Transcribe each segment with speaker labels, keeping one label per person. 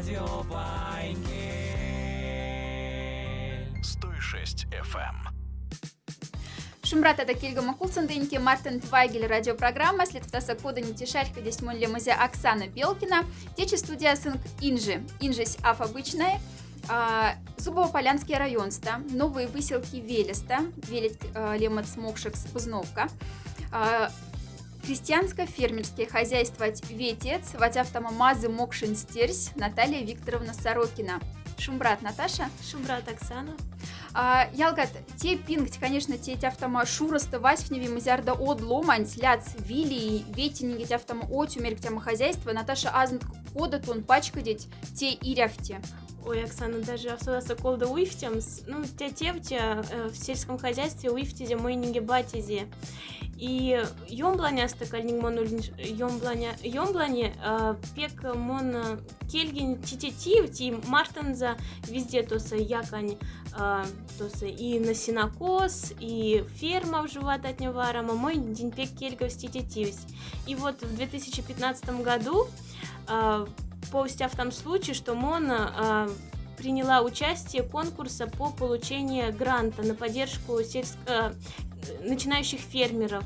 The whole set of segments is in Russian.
Speaker 1: Radio Вайнгель.
Speaker 2: 106 FM.
Speaker 3: Шумрата да кельгама кулсандыньки Мартин Твайгель радиопрограмма след втаса кода не тишарька здесь мон лемазе Оксана Белкина. Течи студия сынк Инжи. Инжись аф обычная. Зубово-Полянский районста. Новые выселки Велеста. Велет лемац мокшекс Пузновка. Крестьянско-фермерское хозяйство Ветец. Ватявтама мазы мокшин стерсь. Наталья Викторовна Сорокина. Шумбрат Наташа.
Speaker 4: Шумбрат Оксана.
Speaker 3: Ялгат, те пингт, конечно, те тяфтама шураста васьфневи мазярда од ломань, ляц, вили, ветинги тяфтама отюмерк тяма хозяйства, Наташа азнт кодатун пачкадеть те иряфте.
Speaker 4: Ой, Оксана, даже особенно колда уифтемс, ну, те в сельском хозяйстве уифтезе мойнинге батизе. И йомбланяста кальнинг мон йомблане пек мон кельгин титетив ти мартанза везде тоса якань тоса и на сенокос, и ферма в живот от неварама, мой день пек кельгов титетивс. И вот в 2015 году повестя в том случае, что Мона приняла участие конкурса по получению гранта на поддержку начинающих фермеров.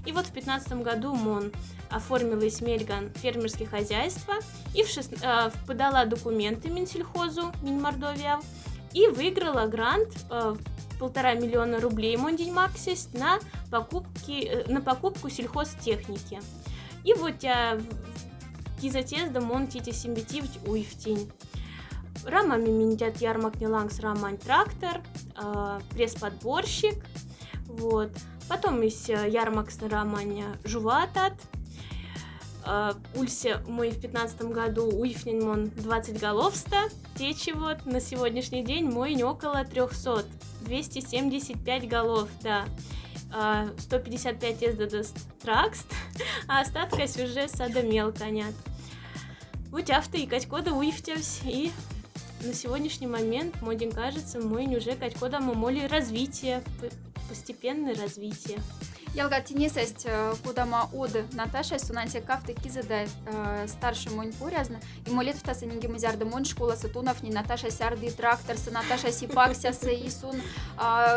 Speaker 4: И вот в 2015 году МОН оформила из Мельган фермерские хозяйства и подала документы Минсельхозу, Минмордовия, и выиграла грант 1,5 миллиона рублей Мондиньмаксис на покупку сельхозтехники. И вот кизатезда мон тити симбитивить уйфтинь. Рамами миндят ярмак нелангс рамань трактор, пресс-подборщик, вот. Потом есть ярмакс рамань жуватат. Ульсе мой в 15 году уйфнин мон 20 головста. Течи вот на сегодняшний день мой не около 300, 275 голов, да. 155 ездадаст тракст, а остатка уже садомел конят. Вот авто и катькода уифтевсь, и на сегодняшний момент, модин кажется, мой уже катькода мамоли развитие, постепенное развитие.
Speaker 3: Ялга тенесесть кудама од Наташа сунанте кафты кизада старший монь порязна и молет в тасанинге мазярда монь школа сатунов не Наташа сярды трактор са Наташа сипакся са и сун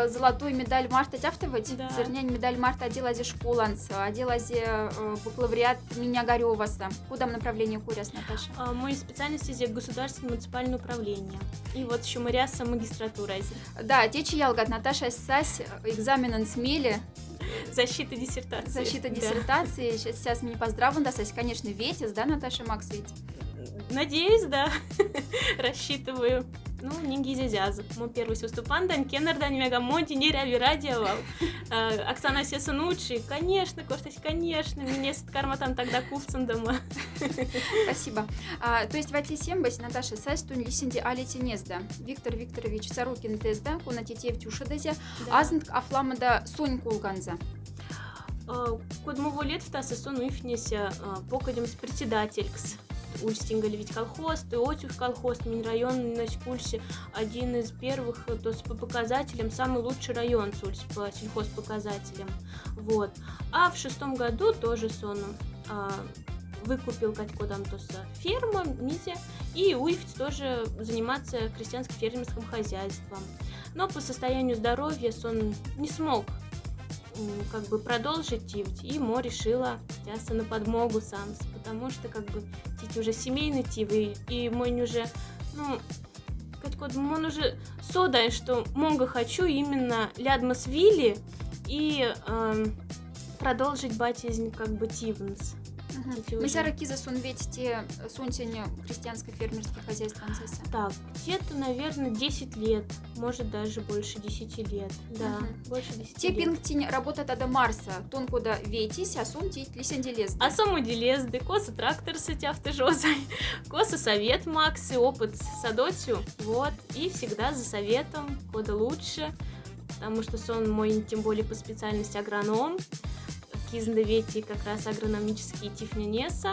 Speaker 3: золотую медаль Марта тяфтовать
Speaker 4: да.
Speaker 3: Зернянь медаль Марта оделазе школанц оделазе бакалавриат меня гореваса кудам направление куряс Наташа.
Speaker 4: Мой специальность здесь государственное муниципальное управление и вот еще моряса магистратура.
Speaker 3: Да, течи ялгат Наташа сась экзаменен смели.
Speaker 4: Защита диссертации.
Speaker 3: Да. Сейчас меня поздравлен, да, конечно, Ветис, да, Наташа Макс ведь?
Speaker 4: Надеюсь, да. Рассчитываю. Ну, не гизязязу. Мой первый выступан, дан кеннер, дан мегамонти, не ряви радиовал. Оксана Сеса лучший. Конечно, Коштась, конечно. Мне с карматом тогда кувцем дома.
Speaker 3: Спасибо. То есть в эти 7 бась Наташа Сайстун лисинди алити незда. Виктор Викторович Сорокин тезда, кунатитев тюшадазе, азнт афламада сонь кулганза.
Speaker 4: Кодмово лет в тасы сон уифнеся покадем с председателькс. Ульстингаль ведь колхоз, Теотюх колхоз, Минрайон на Кульсе один из первых, то есть по показателям, самый лучший район по сельхозпоказателям. Вот. А в 6 году тоже сон выкупил катькодам тоса ферма, мизе, и уйфть тоже заниматься крестьянско-фермерским хозяйством. Но по состоянию здоровья сон не смог как бы продолжить, и Мо решила взяться на подмогу сам, потому что как бы тить уже семейный тивы, и мой уже, ну, как он уже содай, что много хочу именно лядмас вилли и продолжить батизнь как бы тивнс.
Speaker 3: Мы сяраки за сун ведь те сунтень крестьянско-фермерских хозяйств ансеса.
Speaker 4: Так, где-то, наверное, 10 лет, может даже больше 10 лет, да, больше 10 лет.
Speaker 3: Те пингтень работа тогда Марса, тонкуда ветись, а сун тить лисенделез.
Speaker 4: А саму делезды, коса трактор сыти автожозой, коса совет Макс и опыт садотью, вот, и всегда за советом, кода лучше, потому что сон мой, тем более по специальности агроном, кизндавети как раз агрономические тифненеса,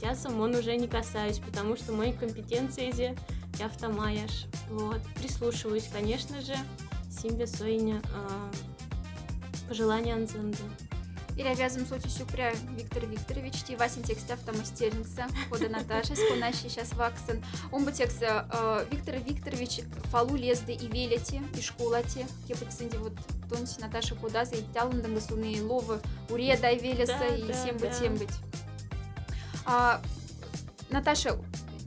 Speaker 4: я самон уже не касаюсь, потому что мои компетенции я автомаяш. Вот. Прислушиваюсь, конечно же, симбе сойня пожелания анзенды.
Speaker 3: Или обязан соти сюпря Виктор Викторович, ти Васин текст автомастерница, кода Наташа, скунащий сейчас ваксан. Он бы текст Виктор Викторович фалу лезды и велите, и школати, кепать сынди вот тонси Наташа куда за и тяландам гасуны ловы, уреда и велеса, и всем быть, тем быть. Наташа,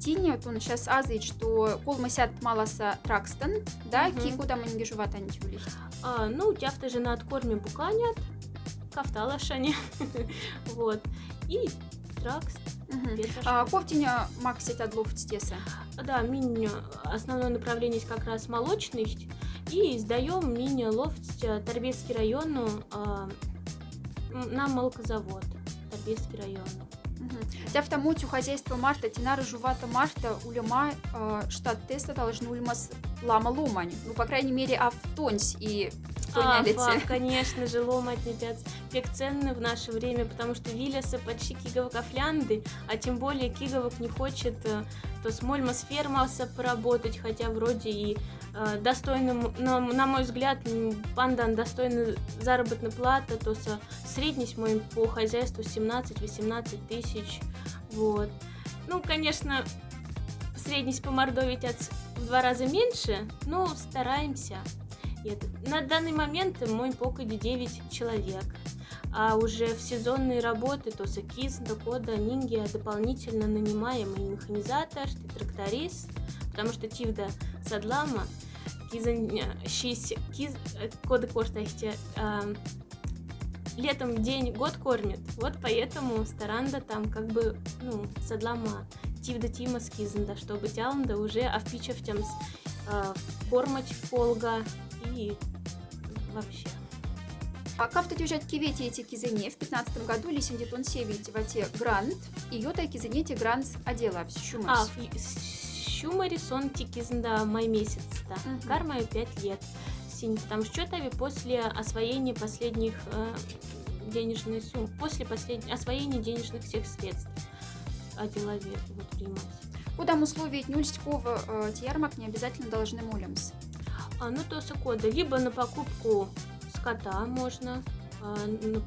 Speaker 3: тини, вот он сейчас азает, что колмасят маласа тракстон, да, ки куда мы не гижуват антюлись.
Speaker 4: Ну, у тебя жена откорми буканят, кафталашани, вот, и тракст.
Speaker 3: Ковтиня максит отлов стеса.
Speaker 4: Да, минь основное направление как раз молочность, и сдаем минь лофт Торбельский району на молокозавод, Торбельский район.
Speaker 3: Тя в тому хозяйство Марта, тинара жувата Марта, улема штат теста должны ульмас лама ломань. Ну, по крайней мере, автонсь и
Speaker 4: конечно же, ломать не пек ценны в наше время, потому что вилясы почти киговок офлянды, а тем более киговок не хочет то с мольмас фермаса поработать, хотя вроде и достойным, на мой взгляд, пандан достойна заработная плата, то со средний мой по хозяйству 17-18 тысяч, вот. Ну, конечно, средний по мордовить в 2 раза меньше, но стараемся. На данный момент мой покоде 9 человек, а уже в сезонные работы то сакиз, кода, нинги дополнительно нанимаем и механизатор, и тракторист, потому что тивда садлама, коды коштахте, летом день год кормит, вот поэтому старанда там как бы, ну, садлама тивда тима скизанда, чтобы тяланда уже авпичев тем кормать полга и вообще.
Speaker 3: А как ты держать кивете эти кизыне в 15 году лисенди тон севите вате грант, и йота кизынете грант одела в щумарс.
Speaker 4: Щумари сон тикизында май месяц, да. Кармаю 5 лет. Потому что после освоения последних денежных сумм, после освоения денежных всех средств одела вот примать.
Speaker 3: Куда условия нюльского тьярмак не обязательно должны мулямс.
Speaker 4: Ну, то кода, либо на покупку скота можно, на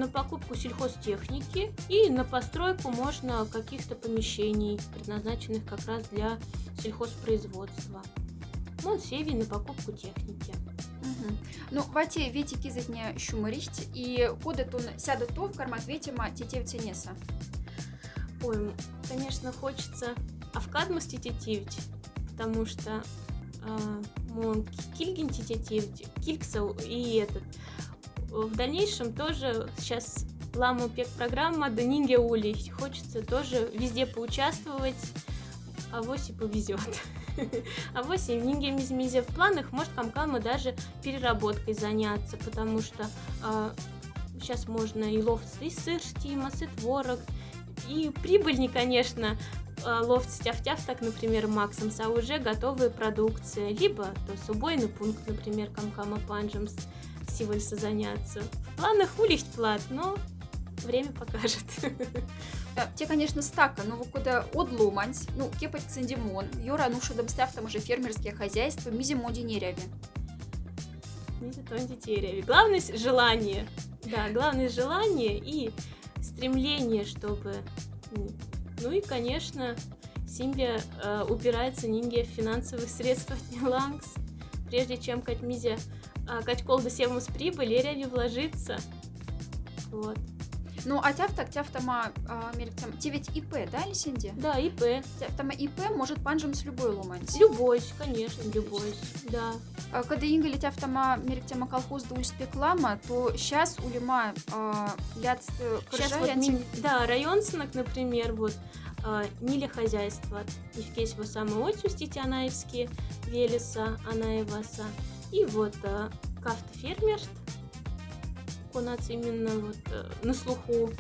Speaker 4: покупку сельхозтехники, и на постройку можно каких-то помещений, предназначенных как раз для сельхозпроизводства. Ну, севи на покупку техники.
Speaker 3: Ну, вате вети кизетня щумарихть, и кода тун сяда то в кармак ветима тетев тенеса.
Speaker 4: Ой, конечно, хочется авкадмусти тетивить, потому что кильгин тетивить, кильксау и этот. В дальнейшем тоже сейчас ламу пек программа да нинге ули. Хочется тоже везде поучаствовать, а вось и повезет. А вось и нинге мизе в планах, может камкама даже переработкой заняться, потому что сейчас можно и лофт, и сыр штимас, и творог, и прибыльней, конечно, лофт стяв-тяв, так, например, Максом, а уже готовые продукции, либо то с убойный пункт, например, камкама панджем сивальса заняться. В планах улить плат, но время покажет.
Speaker 3: Те, конечно, стака, но куда одломать, ну, кепать ксандимон, юра, ну, шудом став там уже фермерские хозяйства, мизимо динеряви.
Speaker 4: Главное желание. Да, главное желание и стремление, чтобы... Ну и, конечно, Симбия упирается нинге в финансовых средствах Нилангс, прежде чем катьмизе катькол до севмус прибыли, ряви вложиться. Вот.
Speaker 3: Ну, а тяфтама, те ведь ИП, да, Лисинди?
Speaker 4: Да, ИП.
Speaker 3: Тяфтама ИП может панжем с любой ломать.
Speaker 4: Любой, конечно, любой, да.
Speaker 3: Когда инга тяфтама мерктема колхоз да ульспеклама, то сейчас улема ляд
Speaker 4: сейчас вот да, районсынок, например, вот Ниля хозяйство, Евкесьева самый отчу Ститянаевские, Велеса, Анаеваса, и вот кафта фермерст, конац именно вот на слуху.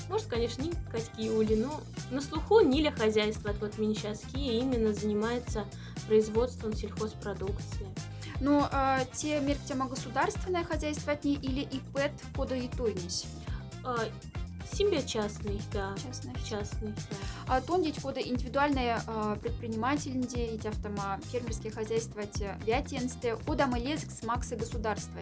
Speaker 4: Может, конечно, не катьки ули, но на слуху Ниля хозяйство, вот Минчаски именно занимается производством сельхозпродукции.
Speaker 3: Но те мерктема государственное хозяйство от ней или ИПЭТ кода и тойнись?
Speaker 4: Симбия частный, да.
Speaker 3: Частный.
Speaker 4: Да.
Speaker 3: А тондить кода индивидуальные предпринимательности, эти фермерские хозяйства, эти вятенсты, кода мы лезк с макса государства.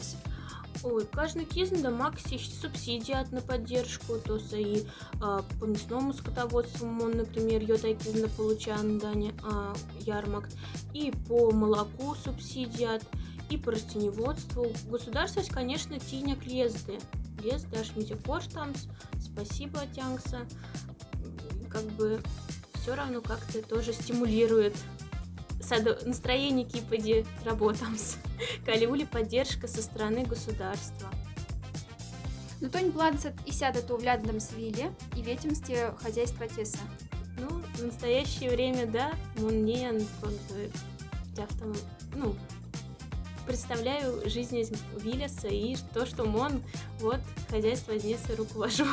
Speaker 4: Ой, каждый кизн да макси субсидиат на поддержку, то и по мясному скотоводству, он, например, йотай кизна получан дане ярмак, и по молоку субсидиат, и по растениеводству. Государство, конечно, тиняк лезды. Лезды, аж митикоштамс, спасибо, тянкса. Как бы все равно как-то тоже стимулирует настроение кипади работамс. Калиули поддержка со стороны государства.
Speaker 3: Ну, тонь планцет и сядет у влядном свиле и ветимсте хозяйства теса.
Speaker 4: Ну, в настоящее время, да, мне ну, представляю жизнь из Виллеса и то, что он вот хозяйство Одессы руковожу.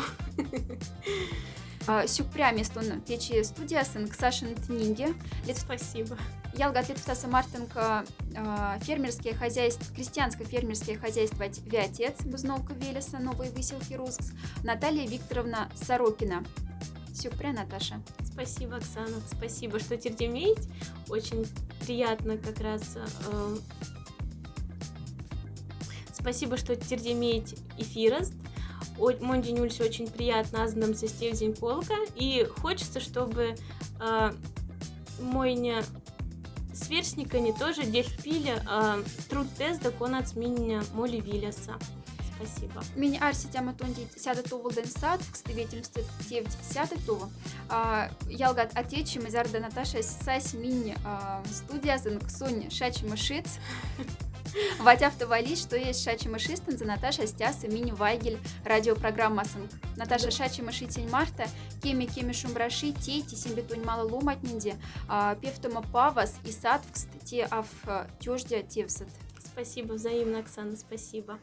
Speaker 3: Сюкпря местон печи студия сын Ксашин Тнинге.
Speaker 4: Спасибо.
Speaker 3: Ялгат Литвтаса Мартенко фермерские хозяйства, крестьянско-фермерские хозяйства Вятец, Бузновка Велеса, Новые Выселки Руск, Наталья Викторовна Сорокина. Сюкпря, Наташа.
Speaker 4: Спасибо, Оксана. Спасибо, что тердемеете. Очень приятно как раз. Спасибо, что тердемеете эфирост. Мой день очень приятно аздам со день полка. И хочется, чтобы мой сверстниками тоже дельфили труд-тест доконать меня моли Виллеса. Спасибо.
Speaker 3: Меня арситяма тонди сяда товал ден сад, в кстыветимстве тевдь сяда това. Ялгат отечим из арда Наташа сась мини студия зенк сонь шачи мышиц. Ватяв вали, что есть шачи мышистен за Наташа стясы мини вайгель радиопрограмма сынк. Наташа шачи мышитень марта, кеми шумбраши, тейти симбетунь мало ломать нинди, певтома павас и сад в кстати, а в тёждя тевсат.
Speaker 4: Спасибо, взаимно, Оксана, спасибо.